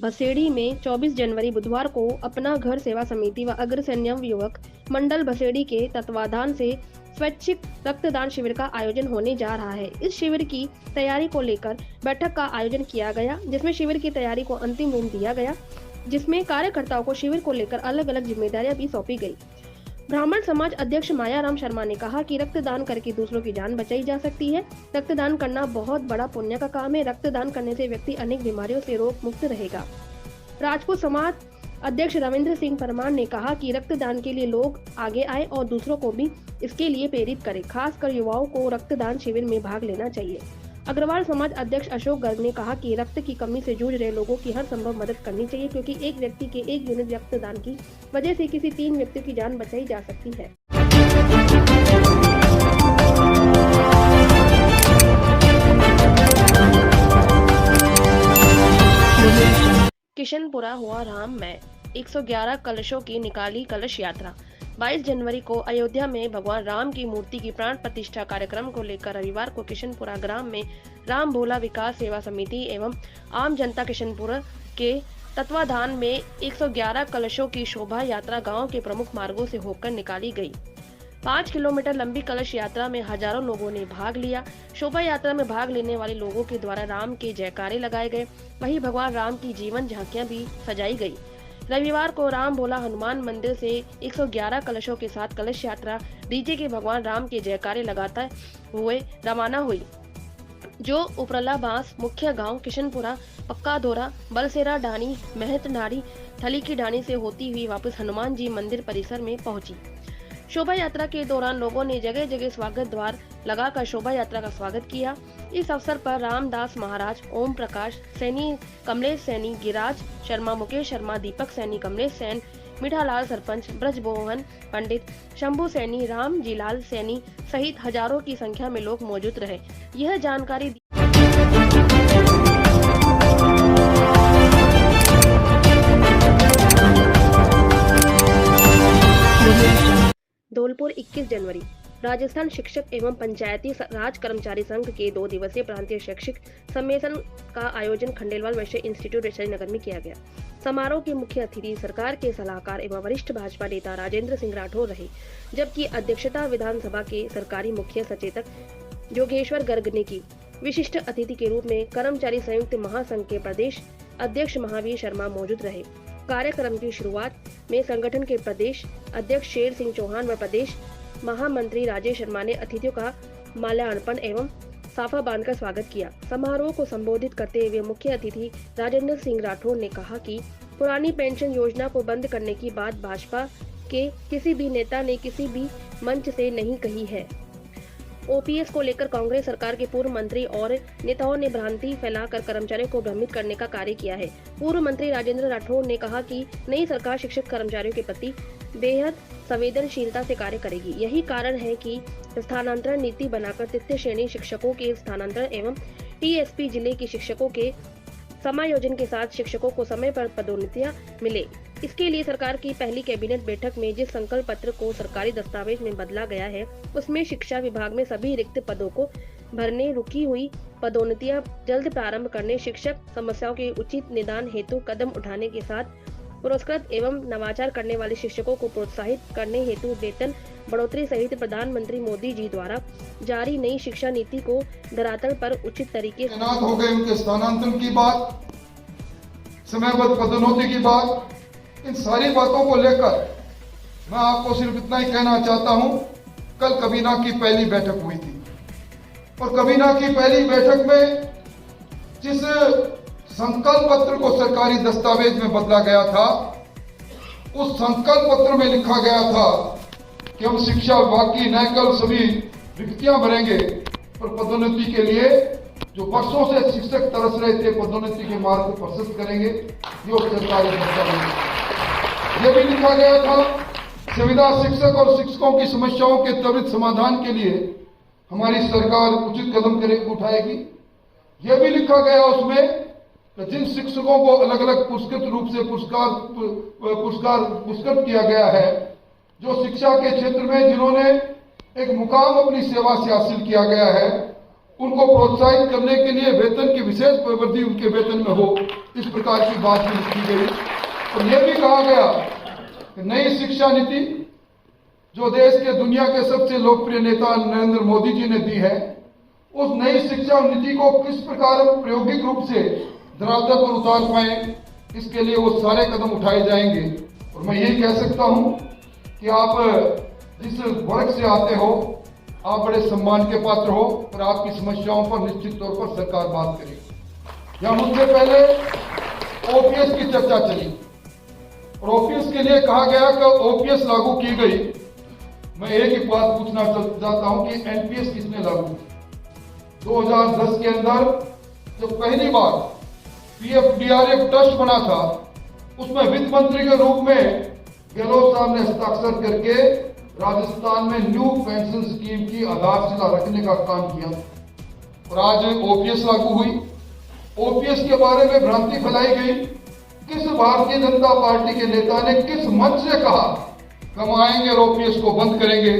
भसेड़ी में 24 जनवरी बुधवार को अपना घर सेवा समिति व अग्रसेन्यम युवक मंडल भसेड़ी के तत्वाधान से स्वैच्छिक रक्तदान शिविर का आयोजन होने जा रहा है। इस शिविर की तैयारी को लेकर बैठक का आयोजन किया गया, जिसमें शिविर की तैयारी को अंतिम रूप दिया गया, जिसमें कार्यकर्ताओं को शिविर को लेकर अलग अलग जिम्मेदारियां भी सौंपी गई। ब्राह्मण समाज अध्यक्ष मायाराम शर्मा ने कहा कि रक्तदान करके दूसरों की जान बचाई जा सकती है। रक्तदान करना बहुत बड़ा पुण्य का काम है। रक्तदान करने से व्यक्ति अनेक बीमारियों से रोग मुक्त रहेगा। राजपूत समाज अध्यक्ष रविंद्र सिंह परमार ने कहा कि रक्तदान के लिए लोग आगे आए और दूसरों को भी इसके लिए प्रेरित करें। खासकर युवाओं को रक्तदान शिविर में भाग लेना चाहिए। अग्रवाल समाज अध्यक्ष अशोक गर्ग ने कहा कि रक्त की कमी से जूझ रहे लोगों की हर संभव मदद करनी चाहिए, क्योंकि एक व्यक्ति के 1 यूनिट रक्तदान की वजह से किसी 3 व्यक्तियों की जान बचाई जा सकती है। किशनपुरा हुआ राम में 111 कलशों की निकाली कलश यात्रा। 22 जनवरी को अयोध्या में भगवान राम की मूर्ति की प्राण प्रतिष्ठा कार्यक्रम को लेकर रविवार को किशनपुरा ग्राम में राम भोला विकास सेवा समिति एवं आम जनता किशनपुरा के तत्वाधान में 111 कलशों की शोभा यात्रा गांव के प्रमुख मार्गों से होकर निकाली गई। 5 किलोमीटर लंबी कलश यात्रा में हजारों लोगों ने भाग लिया। शोभा यात्रा में भाग लेने वाले लोगों के द्वारा राम के जयकारे लगाए गए। वहीं भगवान राम की जीवन झांकियां भी सजाई गई। रविवार को राम भोला हनुमान मंदिर से 111 कलशों के साथ कलश यात्रा डीजे के भगवान राम के जयकारे लगाते हुए रवाना हुई, जो उपरला बांस मुख्य गांव किशनपुरा, पक्का दौरा, बलसेरा डानी, महत नारी, थली की डानी से होती हुई वापस हनुमान जी मंदिर परिसर में पहुंची। शोभा यात्रा के दौरान लोगों ने जगह जगह स्वागत द्वार लगाकर शोभा यात्रा का स्वागत किया। इस अवसर पर रामदास महाराज, ओम प्रकाश सैनी, कमलेश सैनी, गिराज शर्मा, मुकेश शर्मा, दीपक सैनी, कमलेश सैन, मीठालाल सरपंच, ब्रजमोहन पंडित, शंभू सैनी, राम जीलाल सैनी सहित हजारों की संख्या में लोग मौजूद रहे। यह जानकारी धौलपुर 21 जनवरी राजस्थान शिक्षक एवं पंचायती राज कर्मचारी संघ के 2 दिवसीय प्रांतीय शैक्षिक सम्मेलन का आयोजन खंडेलवाल वैश्य इंस्टीट्यूट श्रीनगर में किया गया। समारोह के मुख्य अतिथि सरकार के सलाहकार एवं वरिष्ठ भाजपा नेता राजेंद्र सिंह राठौर रहे, जबकि अध्यक्षता विधानसभा के सरकारी मुख्य सचेतक जोगेश्वर गर्ग ने की। विशिष्ट अतिथि के रूप में कर्मचारी संयुक्त महासंघ के प्रदेश अध्यक्ष महावीर शर्मा मौजूद रहे। कार्यक्रम की शुरुआत में संगठन के प्रदेश अध्यक्ष शेर सिंह चौहान व प्रदेश महामंत्री राजेश शर्मा ने अतिथियों का माल्यार्पण एवं साफा बांधकर स्वागत किया। समारोह को संबोधित करते हुए मुख्य अतिथि राजेंद्र सिंह राठौर ने कहा कि पुरानी पेंशन योजना को बंद करने की बात भाजपा के किसी भी नेता ने किसी भी मंच से नहीं कही है। ओपीएस को लेकर कांग्रेस सरकार के पूर्व मंत्री और नेताओं ने भ्रांति फैलाकर कर्मचारियों को भ्रमित करने का कार्य किया है। पूर्व मंत्री राजेंद्र राठौर ने कहा कि नई सरकार शिक्षक कर्मचारियों के प्रति बेहद संवेदनशीलता से कार्य करेगी। यही कारण है कि स्थानांतरण नीति बनाकर तृतीय श्रेणी शिक्षकों के स्थानांतरण एवं टीएसपी जिले के शिक्षकों के समायोजन के साथ शिक्षकों को समय पर पदोन्नतियां मिले। इसके लिए सरकार की पहली कैबिनेट बैठक में जिस संकल्प पत्र को सरकारी दस्तावेज में बदला गया है, उसमें शिक्षा विभाग में सभी रिक्त पदों को भरने, रुकी हुई पदोन्नतियां जल्द प्रारंभ करने, शिक्षक समस्याओं के उचित निदान हेतु कदम उठाने के साथ पुरस्कृत एवं नवाचार करने वाले शिक्षकों को प्रोत्साहित करने हेतु वेतन बढ़ोतरी सहित प्रधानमंत्री मोदी जी द्वारा जारी नई शिक्षा नीति को धरातल पर उचित तरीके से हो गए। उनके स्थानांतरण की बात, समयबद्ध पदोन्नति की बात, इन सारी बातों को लेकर मैं आपको सिर्फ इतना ही कहना चाहता हूं, कल कबीना की पहली बैठक हुई थी और कबीना की पहली बैठक में जिस संकल्प पत्र को सरकारी दस्तावेज में बदला गया था, उस संकल्प पत्र में लिखा गया था कि हम शिक्षा विभाग की न केवल सभी रिक्तियां भरेंगे और पदोन्नति के लिए जो वर्षों से शिक्षक तरस रहे थे पदोन्नति के मार्ग को प्रशस्त करेंगे। ये सरकारी दस्तावेज ये भी लिखा गया था, संविदा शिक्षक और शिक्षकों की समस्याओं के त्वरित समाधान के लिए हमारी सरकार उचित कदम उठाएगी। यह भी लिखा गया उसमें जिन शिक्षकों को अलग अलग पुरस्कृत रूप से पुरस्कृत किया गया है, जो शिक्षा के क्षेत्र में जिन्होंने एक मुकाम अपनी सेवा से हासिल किया गया है, उनको प्रोत्साहित करने के लिए वेतन की विशेष वृद्धि उनके वेतन में हो, इस प्रकार की बात भी की गई। और यह भी कहा गया कि नई शिक्षा नीति जो देश के दुनिया के सबसे लोकप्रिय नेता नरेंद्र मोदी जी ने दी है, उस नई शिक्षा नीति को किस प्रकार प्रायोगिक रूप से धरातल पर उतार पाए, इसके लिए वो सारे कदम उठाए जाएंगे। और मैं यही कह सकता हूं कि आप जिस वर्ग से आते हो, आप बड़े सम्मान के पात्र हो और आपकी समस्याओं पर निश्चित तौर पर सरकार बात करेगी। यहां मुझसे पहले ओपीएस की चर्चा चली और ओपीएस के लिए कहा गया कि ओपीएस लागू की गई। मैं एक ही बात पूछना चाहता हूं कि एनपीएस किसने लागू की? 2010 के अंदर जब पहली बार पीएफडीआरएफ ट्रस्ट बना था, उसमें वित्त मंत्री के रूप में गहलोत साहब ने हस्ताक्षर करके राजस्थान में न्यू पेंशन स्कीम की आधारशिला रखने का काम किया और आज ओपीएस लागू हुई। ओपीएस के बारे में भ्रांति फैलाई गई। किस भारतीय जनता पार्टी के नेता ने किस मंच से कहा हम आएंगे और ओपीएस को बंद करेंगे?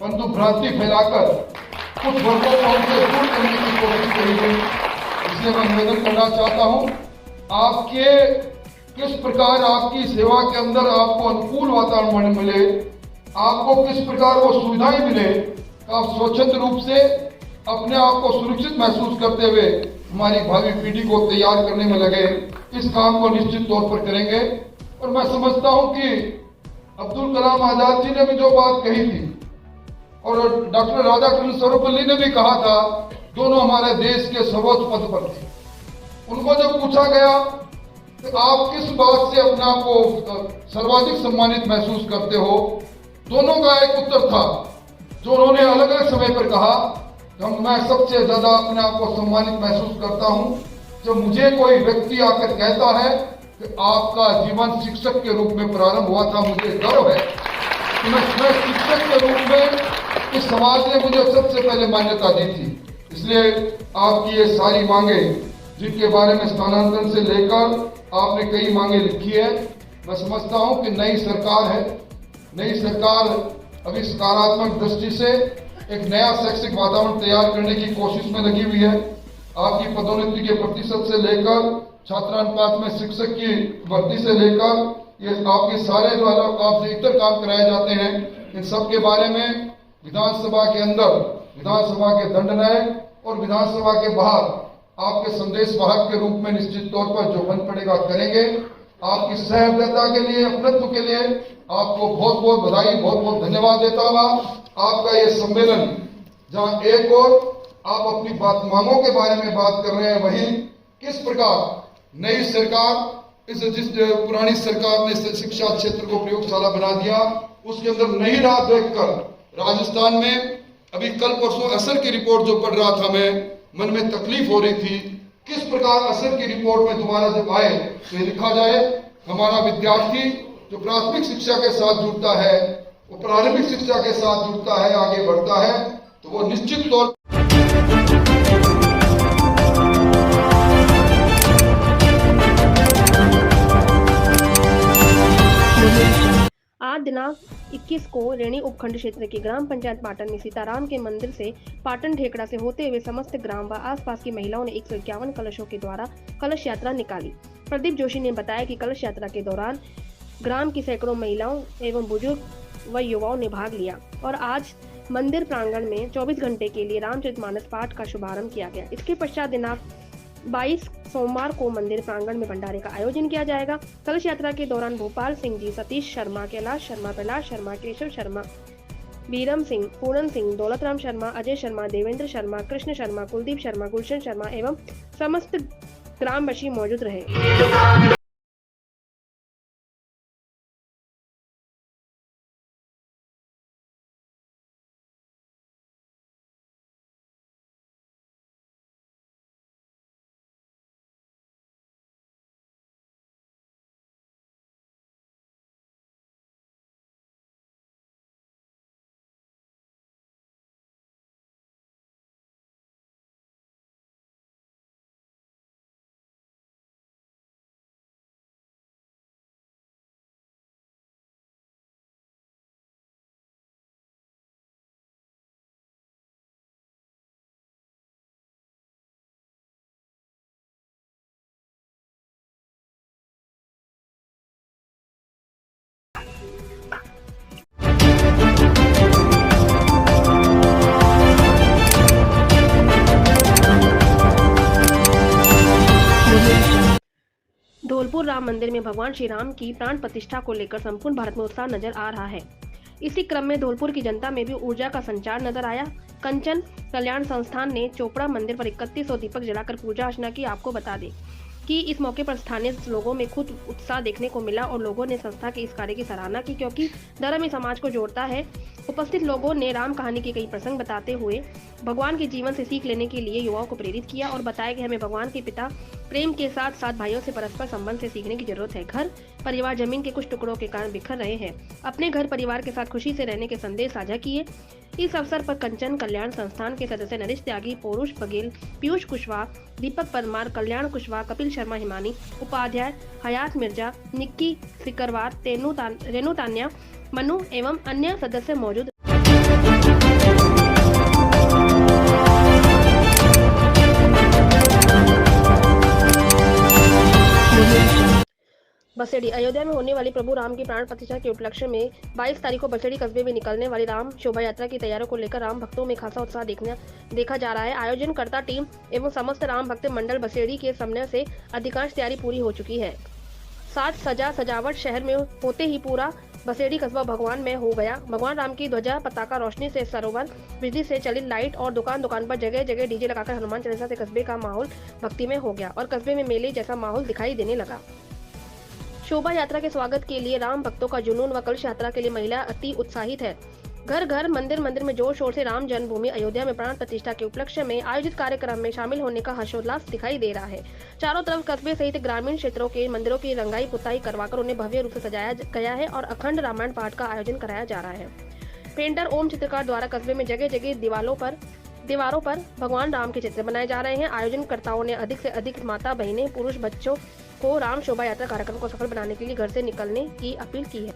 परंतु भ्रांति फैलाकर कुछ वर्गों को हमसे दूर करने की कोशिश करी गई। इसलिए मैं निवेदन करना चाहता हूं, आपके किस प्रकार आपकी सेवा के अंदर आपको अनुकूल वातावरण मिले, आपको किस प्रकार वो सुविधाएं मिले, आप स्वच्छंद रूप से अपने आप को सुरक्षित महसूस करते हुए हमारी भावी पीढ़ी को तैयार करने में लगे, इस काम को निश्चित तौर पर करेंगे। और मैं समझता हूं कि अब्दुल कलाम आजाद जी ने भी जो बात कही थी और डॉक्टर राधाकृष्ण सर्वपल्ली ने भी कहा था, दोनों हमारे देश के सर्वोच्च पद पर थे। उनको जब पूछा गया कि आप किस बात से अपने आप को सर्वाधिक सम्मानित महसूस करते हो, दोनों का एक उत्तर था जो उन्होंने अलग अलग समय पर कहा कि मैं सबसे ज्यादा अपने आप को सम्मानित महसूस करता हूं जब मुझे कोई व्यक्ति आकर कहता है कि आपका जीवन शिक्षक के रूप में प्रारंभ हुआ था। मुझे गर्व है कि मैं शिक्षक के रूप में इस समाज ने मुझे सबसे पहले मान्यता दी थी। इसलिए आपकी ये सारी मांगे, जिनके बारे में स्थानांतरण से लेकर आपने कई मांगे लिखी है, मैं समझता हूं कि नई सरकार है, नई सरकार अभी सकारात्मक दृष्टि से एक नया शैक्षिक वातावरण तैयार करने की कोशिश में लगी हुई है। आपकी पदोन्नति के प्रतिशत से लेकर छात्रानुपात में शिक्षक की भर्ती से लेकर ये आपके सारे जो आपसे इतर काम कराए जाते हैं, इन सब के बारे में विधानसभा के अंदर, विधानसभा के दंडनायक और विधानसभा के बाहर आपके संदेश वाहक के रूप में निश्चित तौर पर जो बन पड़ेगा करेंगे। आपकी सहृदयता के लिए, अपनत्व के लिए आपको बहुत बहुत बधाई, बहुत बहुत धन्यवाद देता हुआ आपका ये सम्मेलन, जहां एक और आप अपनी मांगों के बारे में बात कर रहे हैं, वहीं किस प्रकार नई सरकार जिस पुरानी सरकार ने शिक्षा क्षेत्र को प्रयोगशाला बना दिया, उसके अंदर नई राह देखकर राजस्थान में अभी कल परसों असर की रिपोर्ट जो पढ़ रहा था, मैं मन में तकलीफ हो रही थी। किस प्रकार असर की रिपोर्ट में दोबारा जब आए तो लिखा जाए हमारा विद्यार्थी जो प्राथमिक शिक्षा के साथ जुड़ता है, वो प्रारंभिक शिक्षा के साथ जुड़ता है, आगे बढ़ता है, तो वो निश्चित तौर आज दिनांक 21 को रेणी उपखंड क्षेत्र के ग्राम पंचायत पाटन में सीताराम के मंदिर से पाटन ढेकड़ा से होते हुए समस्त ग्राम व आसपास की महिलाओं ने 151 कलशों के द्वारा कलश यात्रा निकाली। प्रदीप जोशी ने बताया कि कलश यात्रा के दौरान ग्राम की सैकड़ों महिलाओं एवं बुजुर्ग व युवाओं ने भाग लिया और आज मंदिर प्रांगण में 24 घंटे के लिए रामचरितमानस पाठ का शुभारंभ किया गया। इसके पश्चात दिनांक 22 सोमवार को मंदिर प्रांगण में भंडारे का आयोजन किया जाएगा। कलश यात्रा के दौरान भोपाल सिंह जी, सतीश शर्मा, कैलाश शर्मा, प्रहलाद शर्मा, केशव शर्मा, बीरम सिंह, पूरन सिंह, दौलतराम शर्मा, अजय शर्मा, देवेंद्र शर्मा, कृष्ण शर्मा, कुलदीप शर्मा, गुलशन शर्मा एवं समस्त ग्रामवासी मौजूद रहे। राम मंदिर में भगवान श्री राम की प्राण प्रतिष्ठा को लेकर संपूर्ण भारत में उत्साह नजर आ रहा है। इसी क्रम में धौलपुर की जनता में भी ऊर्जा का संचार नजर आया। कंचन कल्याण संस्थान ने चोपड़ा मंदिर पर 3100 दीपक जलाकर पूजा अर्चना की। आपको बता दें कि इस मौके पर स्थानीय लोगों में खुद उत्साह देखने को मिला और लोगों ने संस्था के इस कार्य की सराहना की, क्योंकि धर्म ही समाज को जोड़ता है। उपस्थित लोगों ने राम कहानी के कई प्रसंग बताते हुए भगवान के जीवन से सीख लेने के लिए युवाओं को प्रेरित किया और बताया कि हमें भगवान के पिता प्रेम के साथ साथ भाइयों से परस्पर संबंध से सीखने की जरूरत है। घर परिवार जमीन के कुछ टुकड़ों के कारण बिखर रहे हैं, अपने घर परिवार के साथ खुशी से रहने के संदेश साझा किए। इस अवसर पर कंचन कल्याण संस्थान के सदस्य नरेश त्यागी, पौरुष बघेल, पीयूष कुशवाहा, दीपक परमार, कल्याण कुशवाहा, कपिल शर्मा हिमानी, उपाध्याय, हयात मिर्जा, निक्की सिकरवार, रेणु तान्या, मनु एवं अन्य सदस्य मौजूद। बसेड़ी अयोध्या में होने वाली प्रभु राम की प्राण प्रतिष्ठा के उपलक्ष्य में 22 तारीख को बसेड़ी कस्बे में निकलने वाली राम शोभा यात्रा की तैयारियों को लेकर राम भक्तों में खासा उत्साह देखा जा रहा है। आयोजनकर्ता टीम एवं समस्त राम भक्त मंडल बसेड़ी के समन्वय से अधिकांश तैयारी पूरी हो चुकी है। साज सजावट शहर में होते ही पूरा बसेड़ी कस्बा भगवान में हो गया। भगवान राम की ध्वजा, पताका, रोशनी से सरोवर, बिजली से चलित लाइट और दुकान पर जगह जगह डीजे लगाकर हनुमान चालीसा से कस्बे का माहौल भक्तिमय हो गया और कस्बे में मेले जैसा माहौल दिखाई देने लगा। शोभा यात्रा के स्वागत के लिए राम भक्तों का जुनून व कलश यात्रा के लिए महिला अति उत्साहित है। घर घर मंदिर में जोर शोर से राम जन्मभूमि अयोध्या में प्राण प्रतिष्ठा के उपलक्ष्य में आयोजित कार्यक्रम में शामिल होने का हर्षोल्लास दिखाई दे रहा है। चारों तरफ कस्बे सहित ग्रामीण क्षेत्रों के मंदिरों की रंगाई पुताई करवाकर उन्हें भव्य रूप से सजाया गया है और अखंड रामायण पाठ का आयोजन कराया जा रहा है। पेंटर ओम चित्रकार द्वारा कस्बे में जगह जगह दीवारों पर भगवान राम के चित्र बनाए जा रहे हैं। आयोजनकर्ताओं ने अधिक से अधिक माता बहनें पुरुष बच्चों को राम शोभा यात्रा कार्यक्रम को सफल बनाने के लिए घर से निकलने की अपील की है।